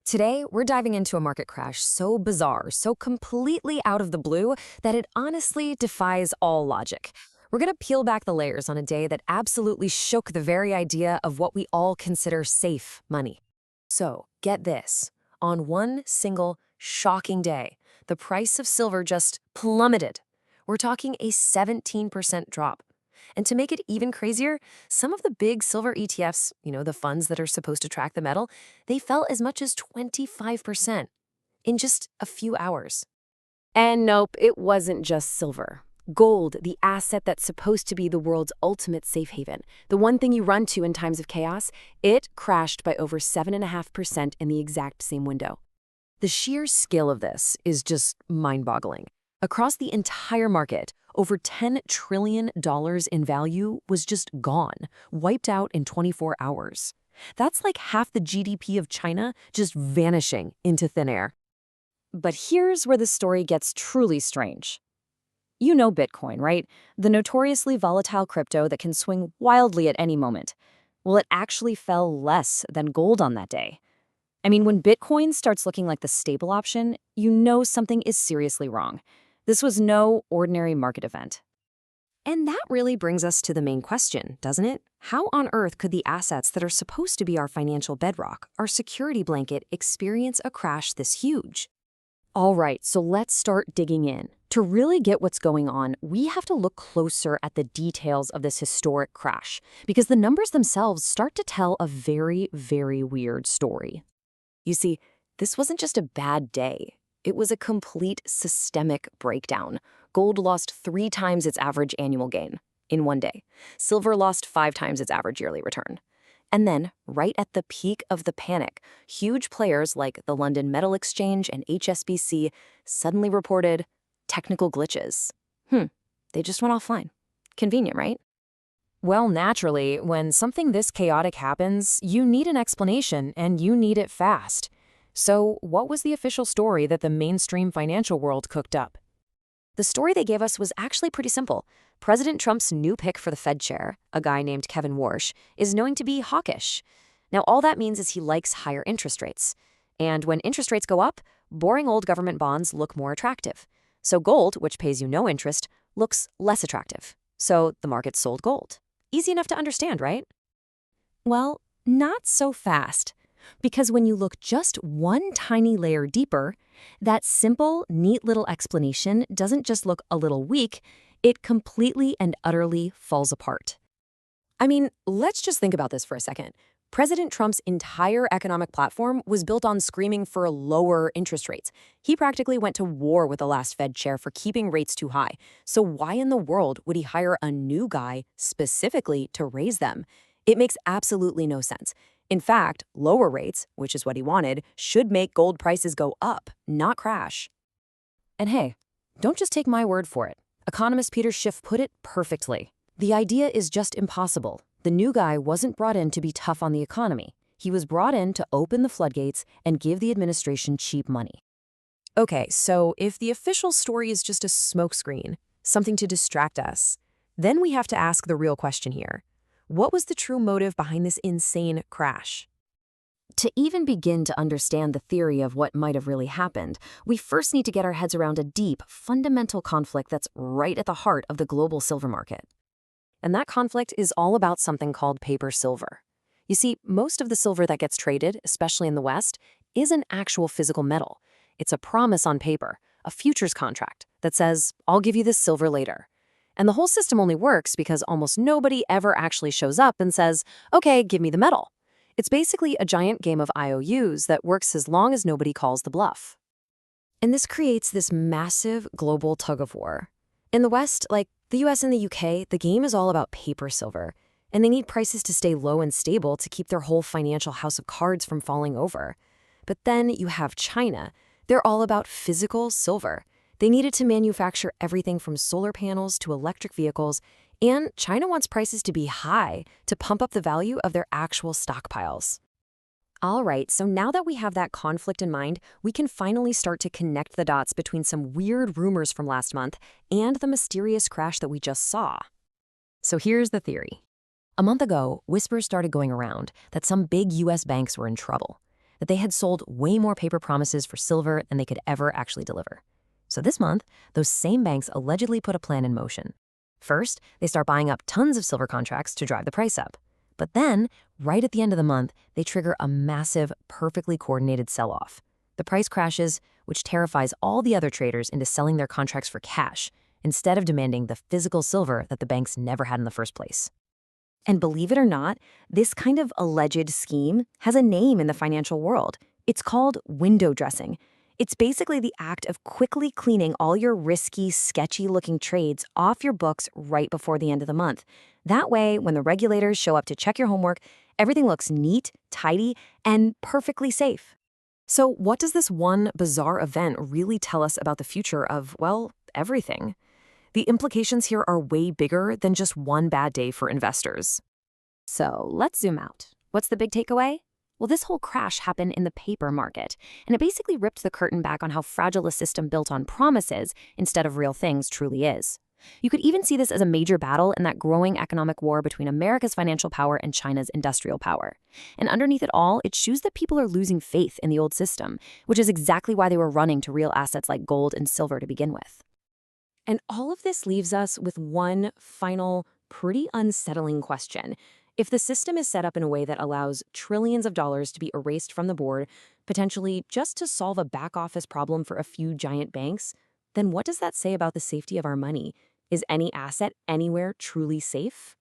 Today, we're diving into a market crash so bizarre, so completely out of the blue, that it honestly defies all logic. We're going to peel back the layers on a day that absolutely shook the very idea of what we all consider safe money. So, get this. On one single, shocking day, the price of silver just plummeted. We're talking a 17% drop. And to make it even crazier, some of the big silver ETFs, the funds that are supposed to track the metal, they fell as much as 25% in just a few hours. And nope, it wasn't just silver. Gold, the asset that's supposed to be the world's ultimate safe haven, the one thing you run to in times of chaos, it crashed by over 7.5% in the exact same window. The sheer scale of this is just mind-boggling. Across the entire market, over $10 trillion in value was just gone, wiped out in 24 hours. That's like half the GDP of China just vanishing into thin air. But here's where the story gets truly strange. You know Bitcoin, right? The notoriously volatile crypto that can swing wildly at any moment. Well, it actually fell less than gold on that day. I mean, when Bitcoin starts looking like the stable option, you know something is seriously wrong. This was no ordinary market event. And that really brings us to the main question, doesn't it? How on earth could the assets that are supposed to be our financial bedrock, our security blanket, experience a crash this huge? All right, so let's start digging in. To really get what's going on, we have to look closer at the details of this historic crash, because the numbers themselves start to tell a very, very weird story. You see, this wasn't just a bad day. It was a complete systemic breakdown. Gold lost 3 times its average annual gain in one day. Silver lost 5 times its average yearly return. And then, right at the peak of the panic, huge players like the London Metal Exchange and HSBC suddenly reported technical glitches. They just went offline. Convenient, right? Well, naturally, when something this chaotic happens, you need an explanation, and you need it fast. So, what was the official story that the mainstream financial world cooked up? The story they gave us was actually pretty simple. President Trump's new pick for the Fed chair, a guy named Kevin Warsh, is known to be hawkish. Now, all that means is he likes higher interest rates. And when interest rates go up, boring old government bonds look more attractive. So gold, which pays you no interest, looks less attractive. So the market sold gold. Easy enough to understand, right? Well, not so fast. Because when you look just one tiny layer deeper, that simple, neat little explanation doesn't just look a little weak, it completely and utterly falls apart. I mean, let's just think about this for a second. President Trump's entire economic platform was built on screaming for lower interest rates. He practically went to war with the last Fed chair for keeping rates too high. So why in the world would he hire a new guy specifically to raise them? It makes absolutely no sense. In fact, lower rates, which is what he wanted, should make gold prices go up, not crash. And hey, don't just take my word for it. Economist Peter Schiff put it perfectly. The idea is just impossible. The new guy wasn't brought in to be tough on the economy. He was brought in to open the floodgates and give the administration cheap money. Okay, so if the official story is just a smokescreen, something to distract us, then we have to ask the real question here. What was the true motive behind this insane crash? To even begin to understand the theory of what might have really happened, we first need to get our heads around a deep, fundamental conflict that's right at the heart of the global silver market. And that conflict is all about something called paper silver. You see, most of the silver that gets traded, especially in the West, is an actual physical metal. It's a promise on paper, a futures contract that says, I'll give you this silver later. And the whole system only works because almost nobody ever actually shows up and says, okay, give me the metal. It's basically a giant game of IOUs that works as long as nobody calls the bluff. And this creates this massive global tug-of-war. In the West, like the US and the UK, the game is all about paper silver, and they need prices to stay low and stable to keep their whole financial house of cards from falling over. But then you have China. They're all about physical silver. They needed to manufacture everything from solar panels to electric vehicles, and China wants prices to be high to pump up the value of their actual stockpiles. All right, so now that we have that conflict in mind, we can finally start to connect the dots between some weird rumors from last month and the mysterious crash that we just saw. So here's the theory. A month ago, whispers started going around that some big US banks were in trouble. that they had sold way more paper promises for silver than they could ever actually deliver. So this month, those same banks allegedly put a plan in motion. First, they start buying up tons of silver contracts to drive the price up. But then, right at the end of the month, they trigger a massive, perfectly coordinated sell-off. The price crashes, which terrifies all the other traders into selling their contracts for cash, instead of demanding the physical silver that the banks never had in the first place. And believe it or not, this kind of alleged scheme has a name in the financial world. It's called window dressing. It's basically the act of quickly cleaning all your risky, sketchy-looking trades off your books right before the end of the month. That way, when the regulators show up to check your homework, everything looks neat, tidy, and perfectly safe. So what does this one bizarre event really tell us about the future of, well, everything? The implications here are way bigger than just one bad day for investors. So let's zoom out. What's the big takeaway? Well, this whole crash happened in the paper market, and it basically ripped the curtain back on how fragile a system built on promises instead of real things truly is. You could even see this as a major battle in that growing economic war between America's financial power and China's industrial power. And underneath it all, it shows that people are losing faith in the old system, which is exactly why they were running to real assets like gold and silver to begin with. And all of this leaves us with one final, pretty unsettling question. If the system is set up in a way that allows trillions of dollars to be erased from the board, potentially just to solve a back office problem for a few giant banks, then what does that say about the safety of our money? Is any asset anywhere truly safe?